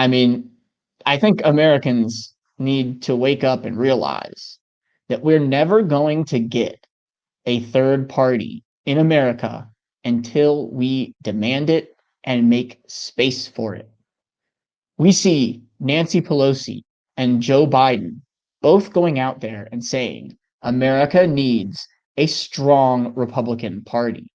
mean, I think Americans need to wake up and realize that we're never going to get a third party in America until we demand it and make space for it. We see Nancy Pelosi and Joe Biden both going out there and saying America needs a strong Republican Party.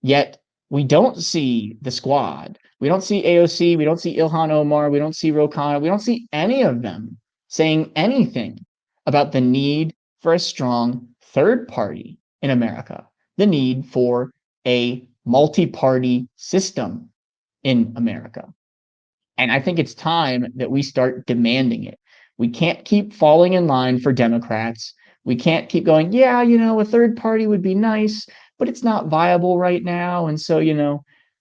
Yet we don't see the squad. We don't see AOC. We don't see Ilhan Omar. We don't see Ro Khanna. We don't see any of them saying anything about the need for a strong third party in America, the need for a multi-party system in America. And I think it's time that we start demanding it. We can't keep falling in line for Democrats. We can't keep going, yeah, a third party would be nice, but it's not viable right now. And so,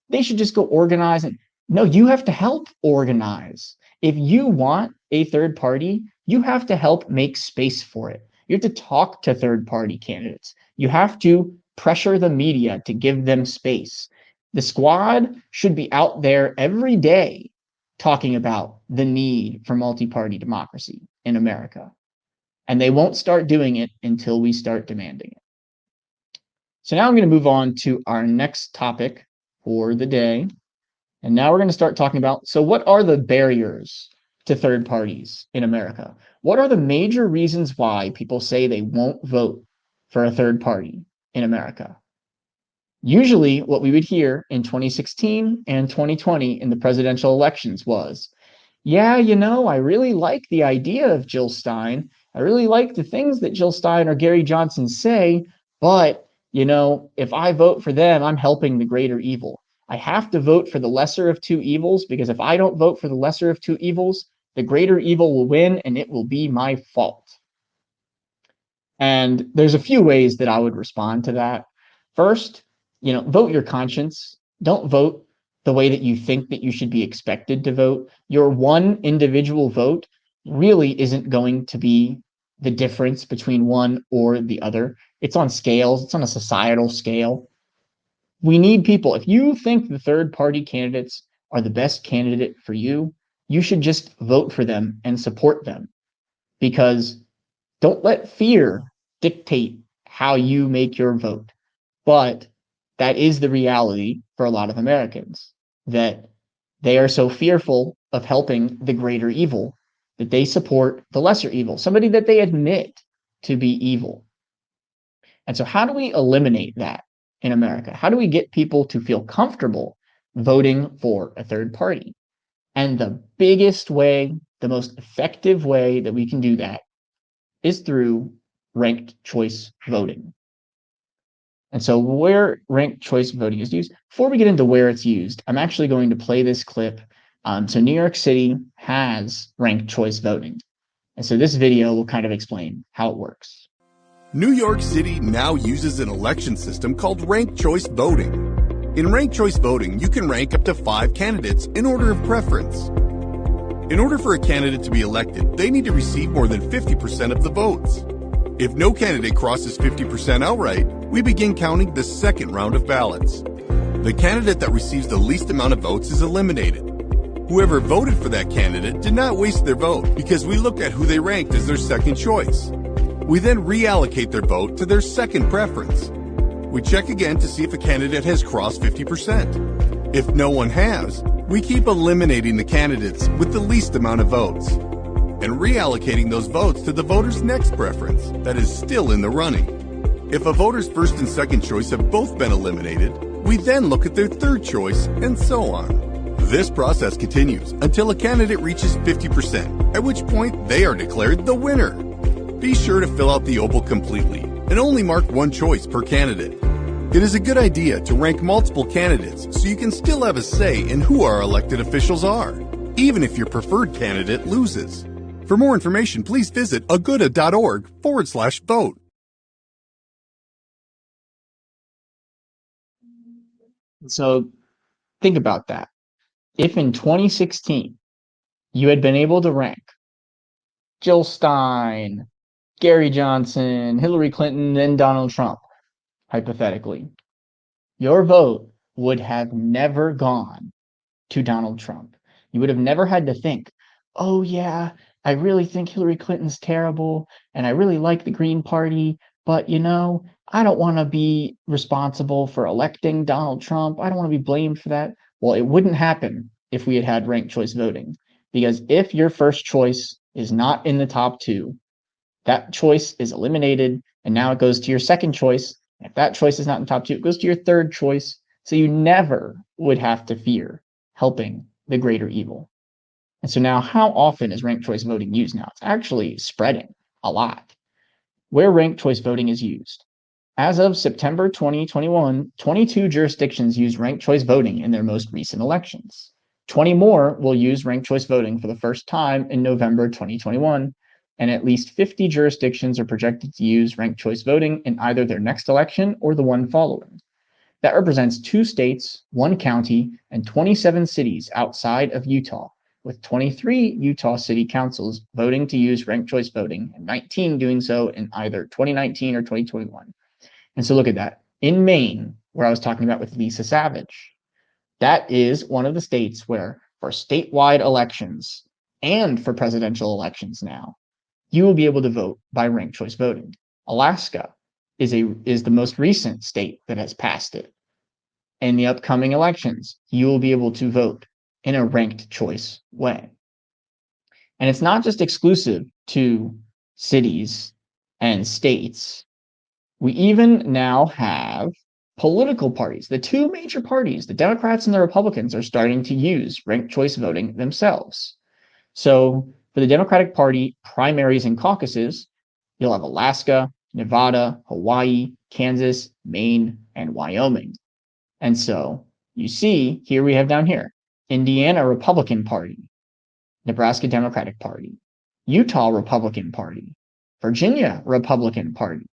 they should just go organize. And no, you have to help organize. If you want a third party, you have to help make space for it. You have to talk to third party candidates. You have to pressure the media to give them space. The squad should be out there every day talking about the need for multi-party democracy in America. And they won't start doing it until we start demanding it. So now I'm going to move on to our next topic for the day. And now we're going to start talking about, so what are the barriers to third parties in America? What are the major reasons why people say they won't vote for a third party in America? Usually what we would hear in 2016 and 2020 in the presidential elections was, yeah, I really like the idea of Jill Stein. I really like the things that Jill Stein or Gary Johnson say, but, if I vote for them, I'm helping the greater evil. I have to vote for the lesser of two evils, because if I don't vote for the lesser of two evils, the greater evil will win and it will be my fault. And there's a few ways that I would respond to that. First, vote your conscience. Don't vote the way that you think that you should be expected to vote. Your one individual vote really isn't going to be the difference between one or the other. It's on scales. It's on a societal scale. We need people. If you think the third party candidates are the best candidate for you, you should just vote for them and support them, because don't let fear dictate how you make your vote. But that is the reality for a lot of Americans, that they are so fearful of helping the greater evil that they support the lesser evil, somebody that they admit to be evil. And so how do we eliminate that in America? How do we get people to feel comfortable voting for a third party? And the biggest way, the most effective way that we can do that is through ranked choice voting. And so where ranked choice voting is used, before we get into where it's used, I'm actually going to play this clip. So New York City has ranked choice voting. And so this video will kind of explain how it works. New York City now uses an election system called ranked choice voting. In ranked choice voting, you can rank up to 5 candidates in order of preference. In order for a candidate to be elected, they need to receive more than 50% of the votes. If no candidate crosses 50% outright, we begin counting the second round of ballots. The candidate that receives the least amount of votes is eliminated. Whoever voted for that candidate did not waste their vote, because we look at who they ranked as their second choice. We then reallocate their vote to their second preference. We check again to see if a candidate has crossed 50%. If no one has, we keep eliminating the candidates with the least amount of votes and reallocating those votes to the voter's next preference that is still in the running. If a voter's first and second choice have both been eliminated, we then look at their third choice, and so on. This process continues until a candidate reaches 50%, at which point they are declared the winner. Be sure to fill out the oval completely and only mark one choice per candidate. It is a good idea to rank multiple candidates so you can still have a say in who our elected officials are, even if your preferred candidate loses. For more information, please visit aguda.org/vote. So think about that. If in 2016 you had been able to rank Jill Stein, Gary Johnson, Hillary Clinton, and Donald Trump, hypothetically, your vote would have never gone to Donald Trump. You would have never had to think, oh yeah, I really think Hillary Clinton's terrible, and I really like the Green Party, but I don't want to be responsible for electing Donald Trump. I don't want to be blamed for that. Well, it wouldn't happen if we had had ranked choice voting, because if your first choice is not in the top two, that choice is eliminated, and now it goes to your second choice. If that choice is not in the top two, it goes to your third choice. So you never would have to fear helping the greater evil. And so now, how often is ranked choice voting used now? It's actually spreading a lot. Where ranked choice voting is used. As of September 2021, 22 jurisdictions use ranked choice voting in their most recent elections. 20 more will use ranked choice voting for the first time in November 2021, and at least 50 jurisdictions are projected to use ranked choice voting in either their next election or the one following. That represents 2 states, 1 county, and 27 cities outside of Utah, with 23 Utah city councils voting to use ranked choice voting and 19 doing so in either 2019 or 2021. And so look at that. In Maine, where I was talking about with Lisa Savage, that is one of the states where for statewide elections and for presidential elections now, you will be able to vote by ranked choice voting. Alaska is the most recent state that has passed it. In the upcoming elections, you will be able to vote in a ranked choice way. And it's not just exclusive to cities and states. We even now have political parties. The 2 major parties, the Democrats and the Republicans, are starting to use ranked choice voting themselves. So for the Democratic Party primaries and caucuses, you'll have Alaska, Nevada, Hawaii, Kansas, Maine, and Wyoming. And so you see here we have down here, Indiana Republican Party, Nebraska Democratic Party, Utah Republican Party, Virginia Republican Party.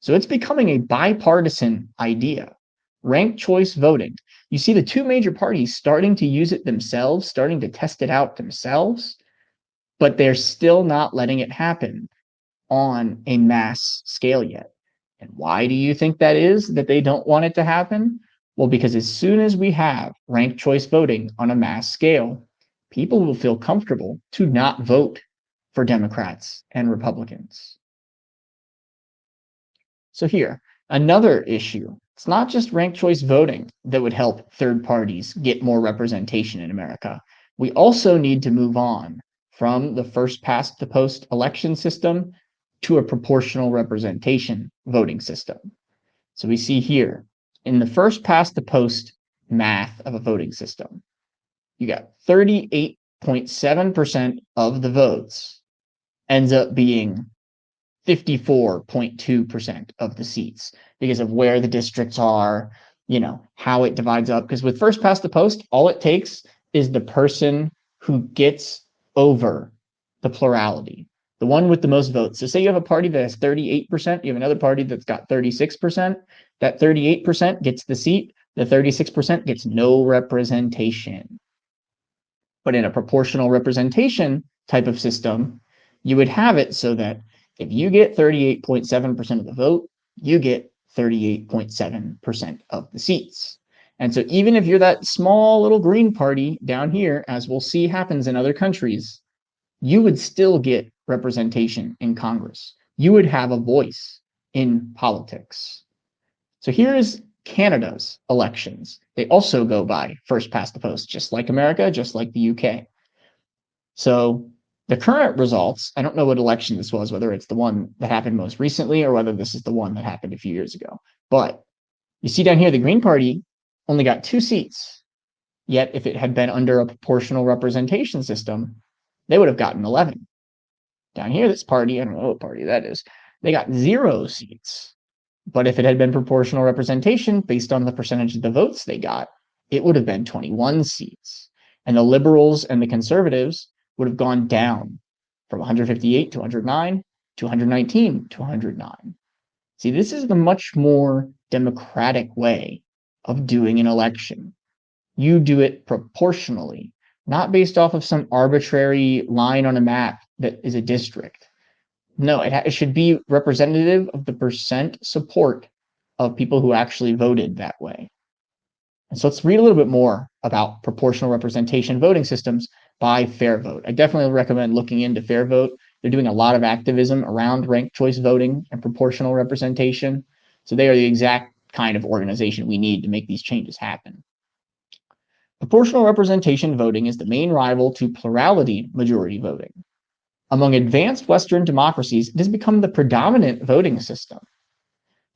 So it's becoming a bipartisan idea. Ranked choice voting. You see the 2 major parties starting to use it themselves, starting to test it out themselves, but they're still not letting it happen on a mass scale yet. And why do you think that is, that they don't want it to happen? Well, because as soon as we have ranked choice voting on a mass scale, people will feel comfortable to not vote for Democrats and Republicans. So here, another issue. It's not just ranked choice voting that would help third parties get more representation in America. We also need to move on from the first past the post election system to a proportional representation voting system. So we see here, in the first past the post math of a voting system, you got 38.7% of the votes ends up being 54.2% of the seats because of where the districts are, how it divides up. Because with first past the post, all it takes is the person who gets over the plurality, the one with the most votes. So say you have a party that has 38%, you have another party that's got 36%. That 38% gets the seat, the 36% gets no representation. But in a proportional representation type of system, you would have it so that if you get 38.7% of the vote, you get 38.7% of the seats. And so even if you're that small little green party down here, as we'll see happens in other countries, you would still get representation in Congress. You would have a voice in politics. So here's Canada's elections. They also go by first past the post, just like America, just like the UK. So the current results, I don't know what election this was, whether it's the one that happened most recently or whether this is the one that happened a few years ago. But you see down here, the Green Party only got 2 seats. Yet if it had been under a proportional representation system, they would have gotten 11. Down here, this party, I don't know what party that is, they got 0 seats. But if it had been proportional representation based on the percentage of the votes they got, it would have been 21 seats. And the liberals and the conservatives would have gone down from 158 to 109 to 119 to 109. See, this is the much more democratic way of doing an election. You do it proportionally, not based off of some arbitrary line on a map that is a district. No, it should be representative of the percent support of people who actually voted that way. And so let's read a little bit more about proportional representation voting systems by Fair Vote. I definitely recommend looking into Fair Vote. They're doing a lot of activism around ranked choice voting and proportional representation. So they are the exact kind of organization we need to make these changes happen. Proportional representation voting is the main rival to plurality majority voting. Among advanced Western democracies, it has become the predominant voting system.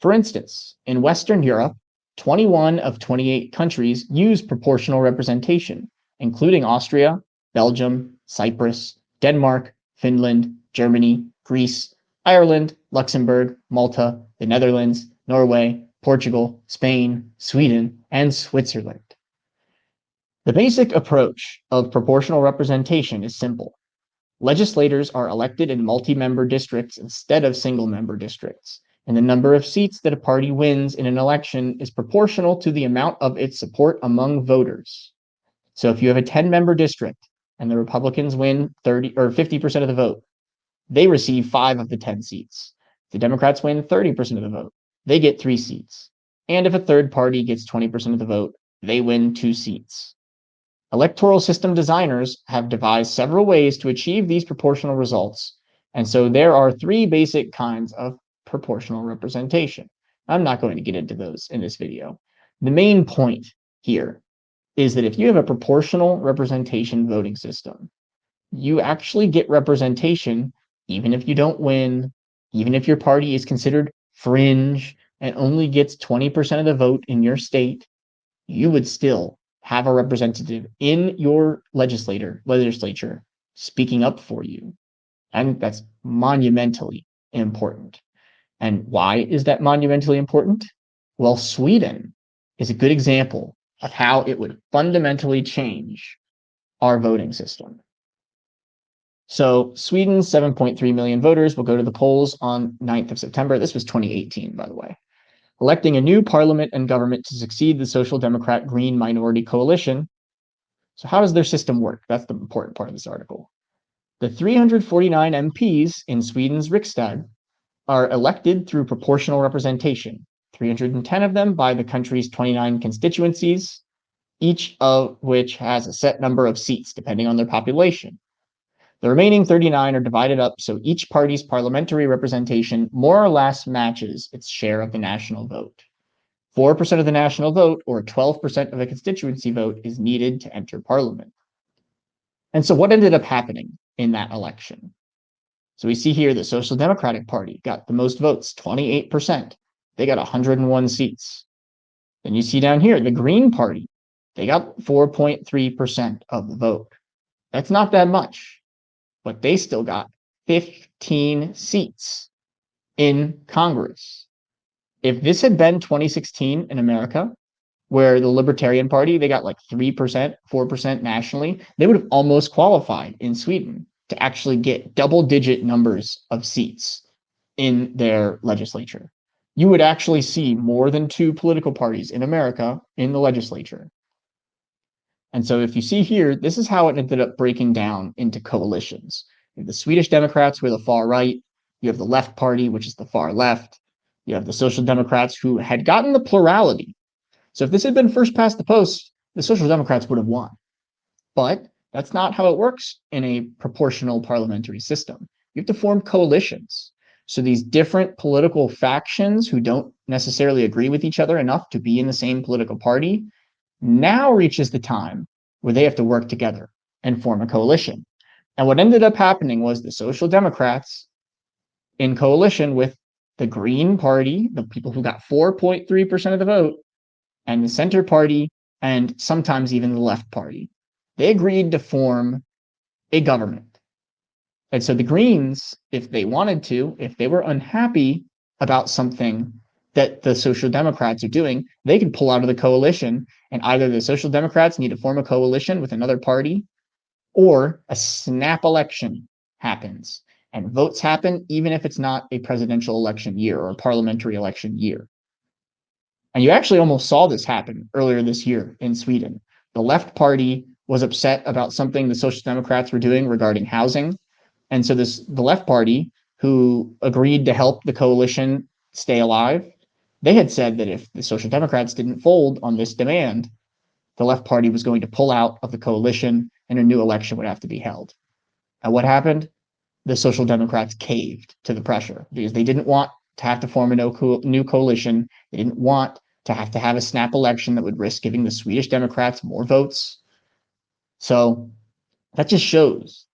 For instance, in Western Europe, 21 of 28 countries use proportional representation, including Austria, Belgium, Cyprus, Denmark, Finland, Germany, Greece, Ireland, Luxembourg, Malta, the Netherlands, Norway, Portugal, Spain, Sweden, and Switzerland. The basic approach of proportional representation is simple. Legislators are elected in multi-member districts instead of single-member districts, and the number of seats that a party wins in an election is proportional to the amount of its support among voters. So if you have a 10-member district and the Republicans win 30 or 50% of the vote, they receive 5 of the 10 seats. If the Democrats win 30% of the vote, they get 3 seats. And if a third party gets 20% of the vote, they win 2 seats. Electoral system designers have devised several ways to achieve these proportional results, and so there are 3 basic kinds of proportional representation. I'm not going to get into those in this video. The main point here is that if you have a proportional representation voting system, you actually get representation even if you don't win, even if your party is considered fringe and only gets 20% of the vote in your state, you would still have a representative in your legislature speaking up for you. And that's monumentally important. And why is that monumentally important? Well, Sweden is a good example of how it would fundamentally change our voting system. So Sweden's 7.3 million voters will go to the polls on 9th of September. This was 2018, by the way, electing a new parliament and government to succeed the Social Democrat Green minority coalition. So how does their system work? That's the important part of this article. The 349 MPs in Sweden's Riksdag are elected through proportional representation, 310 of them by the country's 29 constituencies, each of which has a set number of seats depending on their population. The remaining 39 are divided up so each party's parliamentary representation more or less matches its share of the national vote. 4% of the national vote, or 12% of a constituency vote, is needed to enter parliament. And so what ended up happening in that election? So we see here the Social Democratic Party got the most votes, 28%. They got 101 seats. Then you see down here, the Green Party, they got 4.3% of the vote. That's not that much, but they still got 15 seats in Congress. If this had been 2016 in America, where the Libertarian Party, they got like 3%, 4% nationally, they would have almost qualified in Sweden to actually get double-digit numbers of seats in their legislature. You would actually see more than 2 political parties in America in the legislature. And so if you see here, this is how it ended up breaking down into coalitions. You have the Swedish Democrats, who are the far right. You have the Left Party, which is the far left. You have the Social Democrats, who had gotten the plurality. So if this had been first past the post, the Social Democrats would have won. But that's not how it works in a proportional parliamentary system. You have to form coalitions. So these different political factions who don't necessarily agree with each other enough to be in the same political party now reaches the time where they have to work together and form a coalition. And what ended up happening was the Social Democrats, in coalition with the Green Party, the people who got 4.3% of the vote, and the Center Party, and sometimes even the Left Party, they agreed to form a government. And so the Greens, if they wanted to, if they were unhappy about something that the Social Democrats are doing, they could pull out of the coalition, and either the Social Democrats need to form a coalition with another party, or a snap election happens, and votes happen even if it's not a presidential election year or a parliamentary election year. And you actually almost saw this happen earlier this year in Sweden. The Left Party was upset about something the Social Democrats were doing regarding housing. And so the Left Party, who agreed to help the coalition stay alive, they had said that if the Social Democrats didn't fold on this demand, the Left Party was going to pull out of the coalition and a new election would have to be held. And what happened? The Social Democrats caved to the pressure because they didn't want to have to form a new coalition. They didn't want to have a snap election that would risk giving the Swedish Democrats more votes. So that just shows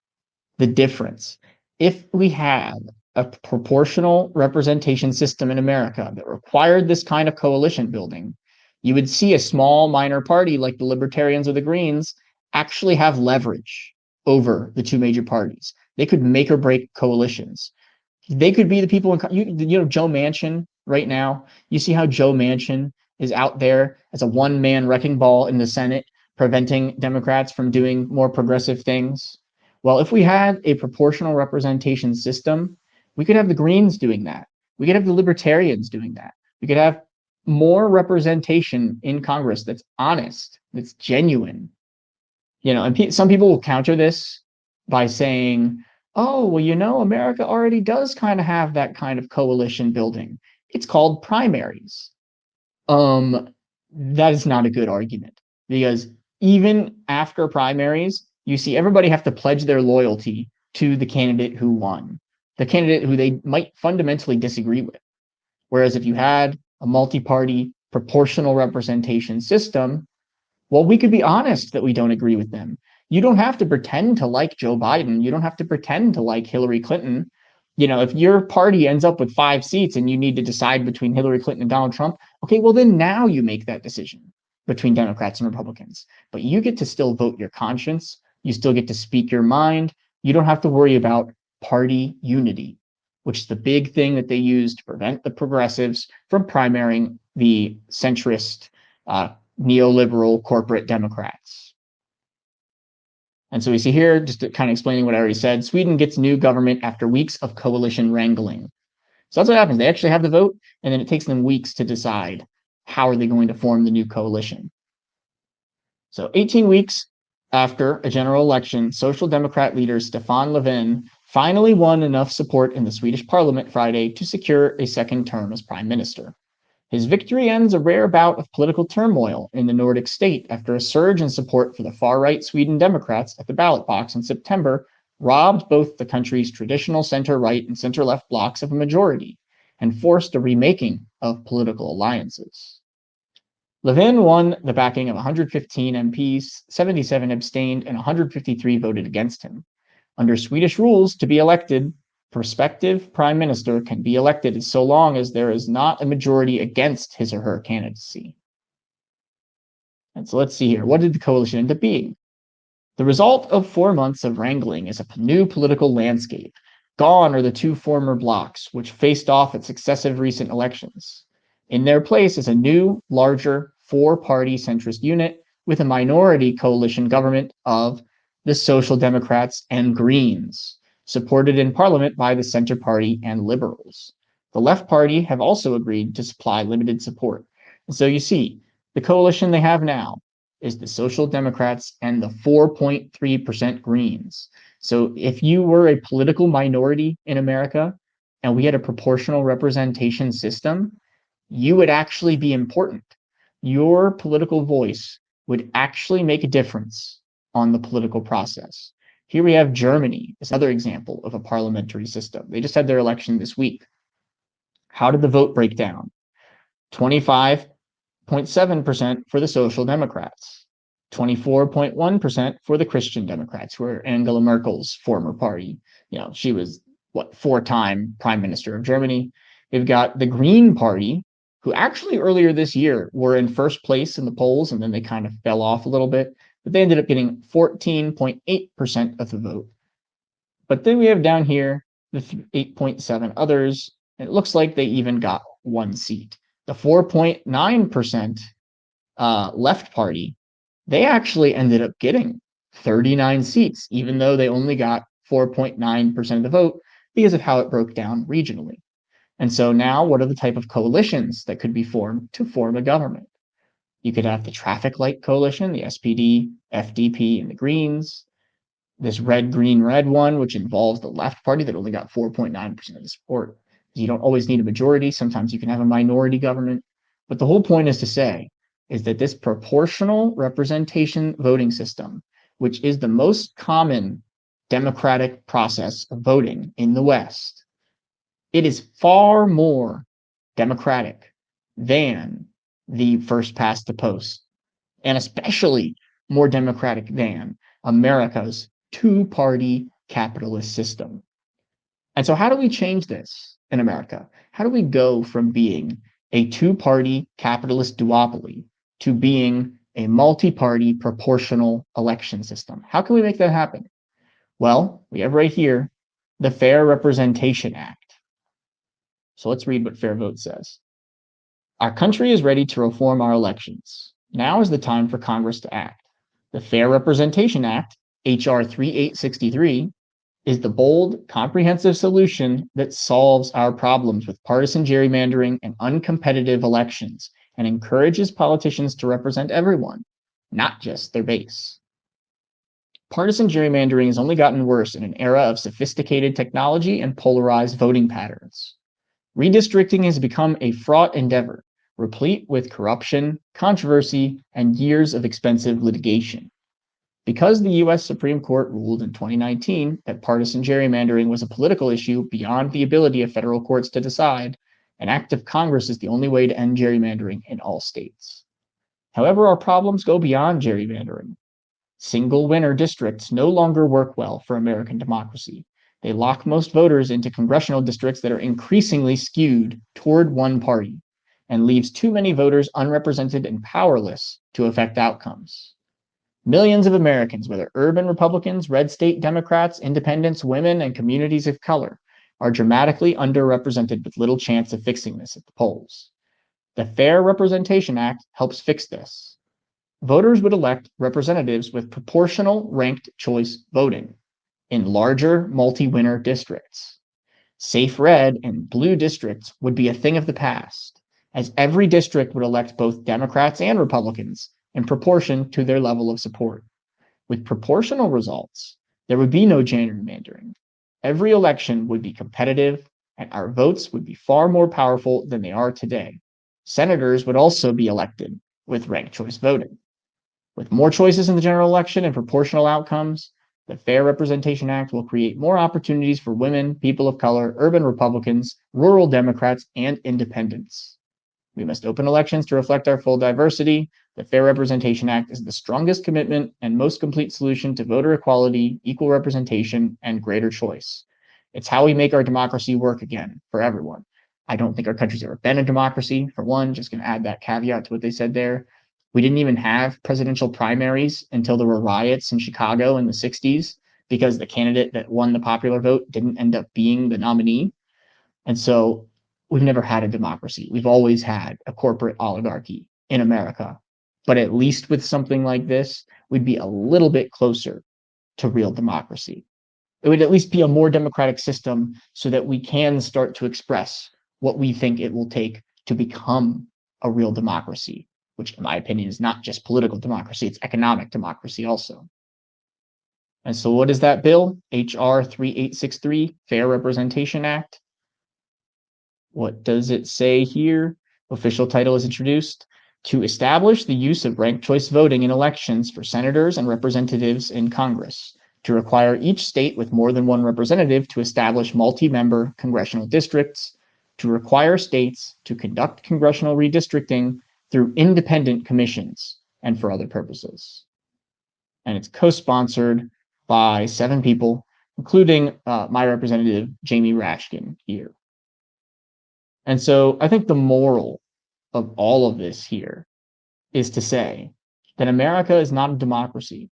the difference. If we had a proportional representation system in America that required this kind of coalition building, you would see a small minor party like the Libertarians or the Greens actually have leverage over the two major parties. They could make or break coalitions. They could be the people in Joe Manchin right now. You see how Joe Manchin is out there as a one-man wrecking ball in the Senate, preventing Democrats from doing more progressive things. Well, if we had a proportional representation system, we could have the Greens doing that. We could have the Libertarians doing that. We could have more representation in Congress that's honest, that's genuine. And some people will counter this by saying, oh, well, America already does kind of have that kind of coalition building. It's called primaries. That is not a good argument, because even after primaries, you see everybody have to pledge their loyalty to the candidate who won, the candidate who they might fundamentally disagree with. Whereas if you had a multi-party proportional representation system, well, we could be honest that we don't agree with them. You don't have to pretend to like Joe Biden. You don't have to pretend to like Hillary Clinton. If your party ends up with 5 seats and you need to decide between Hillary Clinton and Donald Trump, okay, well, then now you make that decision between Democrats and Republicans. But you get to still vote your conscience. You still get to speak your mind. You don't have to worry about party unity, which is the big thing that they use to prevent the progressives from primarying the centrist, neoliberal corporate Democrats. And so we see here, just kind of explaining what I already said, Sweden gets new government after weeks of coalition wrangling. So that's what happens. They actually have the vote, and then it takes them weeks to decide how are they going to form the new coalition. So 18 weeks after a general election, Social Democrat leader Stefan Löfven finally won enough support in the Swedish parliament Friday to secure a second term as prime minister. His victory ends a rare bout of political turmoil in the Nordic state after a surge in support for the far-right Sweden Democrats at the ballot box in September robbed both the country's traditional center-right and center-left blocs of a majority and forced a remaking of political alliances. Löfven won the backing of 115 MPs, 77 abstained, and 153 voted against him. Under Swedish rules, to be elected, prospective prime minister can be elected so long as there is not a majority against his or her candidacy. And so let's see here. What did the coalition end up being? The result of 4 months of wrangling is a new political landscape. Gone are the two former blocs, which faced off at successive recent elections. In their place is a new, larger, 4-party centrist unit with a minority coalition government of the Social Democrats and Greens, supported in parliament by the Center Party and Liberals. The Left Party have also agreed to supply limited support. And so you see, the coalition they have now is the Social Democrats and the 4.3% Greens. So if you were a political minority in America and we had a proportional representation system, you would actually be important. Your political voice would actually make a difference on the political process. Here we have Germany, this other example of a parliamentary system. They just had their election this week. How did the vote break down? 25.7% for the Social Democrats, 24.1% for the Christian Democrats, who are Angela Merkel's former party. She was, 4-time prime minister of Germany. We've got the Green Party, who actually earlier this year were in first place in the polls, and then they kind of fell off a little bit. But they ended up getting 14.8% of the vote. But then we have down here the 8.7 others. And it looks like they even got 1 seat. The 4.9% Left Party, they actually ended up getting 39 seats, even though they only got 4.9% of the vote because of how it broke down regionally. And so now what are the type of coalitions that could be formed to form a government? You could have the traffic light coalition, the SPD, FDP, and the Greens. This red, green, red one, which involves the Left Party that only got 4.9% of the support. You don't always need a majority. Sometimes you can have a minority government. But the whole point is to say is that this proportional representation voting system which is the most common democratic process of voting in the West, it is far more democratic than the first past the post, and especially more democratic than America's two-party capitalist system. And so how do we change this in America? How do we go from being a two-party capitalist duopoly to being a multi-party proportional election system? How can we make that happen? Well, we have right here the Fair Representation Act. So let's read what Fair Vote says. Our country is ready to reform our elections. Now is the time for Congress to act. The Fair Representation Act, H.R. 3863, is the bold, comprehensive solution that solves our problems with partisan gerrymandering and uncompetitive elections and encourages politicians to represent everyone, not just their base. Partisan gerrymandering has only gotten worse in an era of sophisticated technology and polarized voting patterns. Redistricting has become a fraught endeavor, replete with corruption, controversy, and years of expensive litigation. Because the U.S. Supreme Court ruled in 2019 that partisan gerrymandering was a political issue beyond the ability of federal courts to decide, an act of Congress is the only way to end gerrymandering in all states. However, our problems go beyond gerrymandering. Single winner districts no longer work well for American democracy. They lock most voters into congressional districts that are increasingly skewed toward one party and leaves too many voters unrepresented and powerless to affect outcomes. Millions of Americans, whether urban Republicans, red state Democrats, independents, women, and communities of color, are dramatically underrepresented with little chance of fixing this at the polls. The Fair Representation Act helps fix this. Voters would elect representatives with proportional ranked choice voting in larger multi-winner districts. Safe red and blue districts would be a thing of the past, as every district would elect both Democrats and Republicans in proportion to their level of support. With proportional results, there would be no gerrymandering. Every election would be competitive, and our votes would be far more powerful than they are today. Senators would also be elected with ranked choice voting. With more choices in the general election and proportional outcomes, the Fair Representation Act will create more opportunities for women, people of color, urban Republicans, rural Democrats, and independents. We must open elections to reflect our full diversity. The Fair Representation Act is the strongest commitment and most complete solution to voter equality, equal representation, and greater choice. It's how we make our democracy work again for everyone. I don't think our country's ever been a democracy, for one, just going to add that caveat to what they said there. We didn't even have presidential primaries until there were riots in Chicago in the 60s because the candidate that won the popular vote didn't end up being the nominee. And so we've never had a democracy. We've always had a corporate oligarchy in America. But at least with something like this, we'd be a little bit closer to real democracy. It would at least be a more democratic system so that we can start to express what we think it will take to become a real democracy, which in my opinion is not just political democracy, it's economic democracy also. And so what is that bill? H.R. 3863, Fair Representation Act. What does it say here? Official title is introduced. To establish the use of ranked choice voting in elections for senators and representatives in Congress, to require each state with more than one representative to establish multi-member congressional districts, to require states to conduct congressional redistricting through independent commissions and for other purposes. And it's co-sponsored by 7 people, including my representative, Jamie Rashkin here. And so I think the moral of all of this here is to say that America is not a democracy.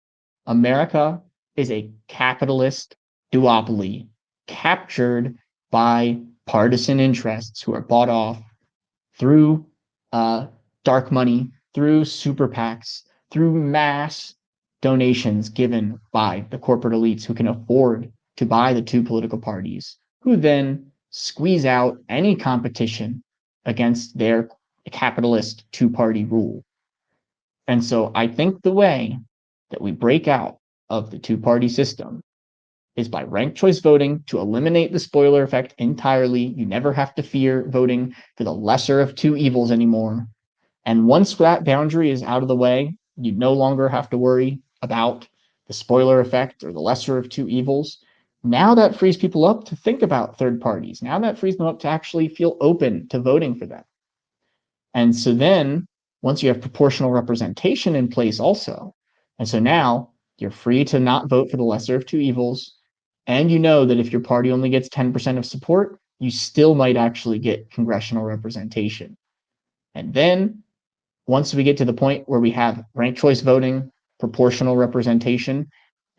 America is a capitalist duopoly captured by partisan interests who are bought off through dark money, through super PACs, through mass donations given by the corporate elites who can afford to buy the two political parties, who then squeeze out any competition against their capitalist two-party rule. And so I think the way that we break out of the two-party system is by ranked choice voting to eliminate the spoiler effect entirely. You never have to fear voting for the lesser of two evils anymore. And once that boundary is out of the way, you no longer have to worry about the spoiler effect or the lesser of two evils. Now that frees people up to think about third parties. Now that frees them up to actually feel open to voting for them. And so then once you have proportional representation in place also, and so now you're free to not vote for the lesser of two evils. And you know that if your party only gets 10% of support, you still might actually get congressional representation. And then once we get to the point where we have ranked choice voting, proportional representation,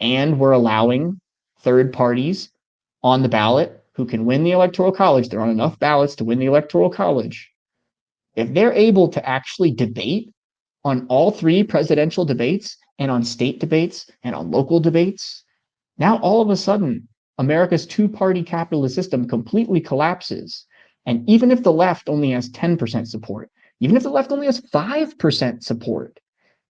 and we're allowing third parties on the ballot who can win the Electoral College, they're on enough ballots to win the Electoral College. If they're able to actually debate on all three presidential debates and on state debates and on local debates, now all of a sudden, America's two-party capitalist system completely collapses. And even if the left only has 10% support, even if the left only has 5% support,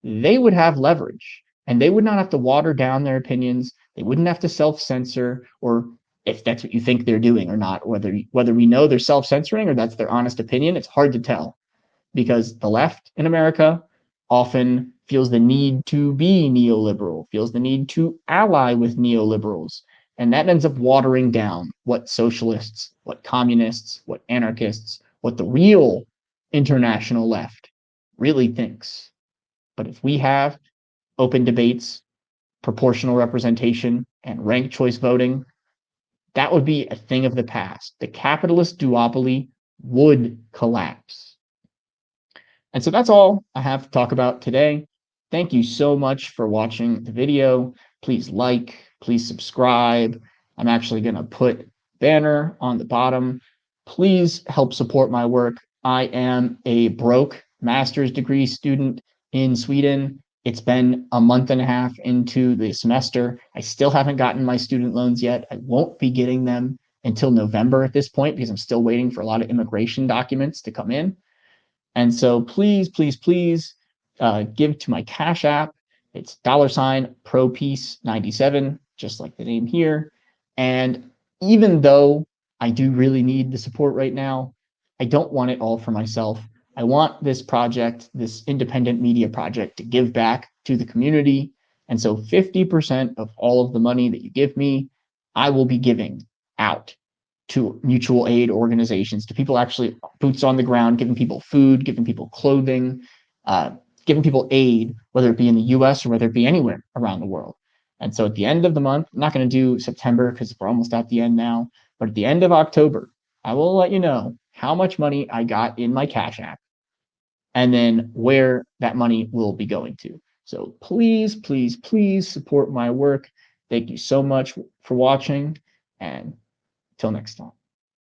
they would have leverage and they would not have to water down their opinions. They wouldn't have to self-censor, or if that's what you think they're doing or not, whether we know they're self-censoring or that's their honest opinion, it's hard to tell, because the left in America often feels the need to be neoliberal, feels the need to ally with neoliberals. And that ends up watering down what socialists, what communists, what anarchists, what the real international left really thinks. But if we have open debates, proportional representation, and ranked choice voting, that would be a thing of the past. The capitalist duopoly would collapse. And so that's all I have to talk about today. Thank you so much for watching the video. Please like, please subscribe. I'm actually going to put banner on the bottom. Please help support my work. I am a broke master's degree student in Sweden. It's been a month and a half into the semester. I still haven't gotten my student loans yet. I won't be getting them until November at this point because I'm still waiting for a lot of immigration documents to come in. And so please, please, please give to my Cash App. It's $ProPeace97, just like the name here. And even though I do really need the support right now, I don't want it all for myself. I want this project, this independent media project, to give back to the community. And so 50% of all of the money that you give me, I will be giving out to mutual aid organizations, to people actually boots on the ground, giving people food, giving people clothing, giving people aid, whether it be in the US or whether it be anywhere around the world. And so at the end of the month, I'm not going to do September because we're almost at the end now, but at the end of October, I will let you know how much money I got in my Cash App and then where that money will be going to. So please, please, please support my work. Thank you so much for watching, and till next time.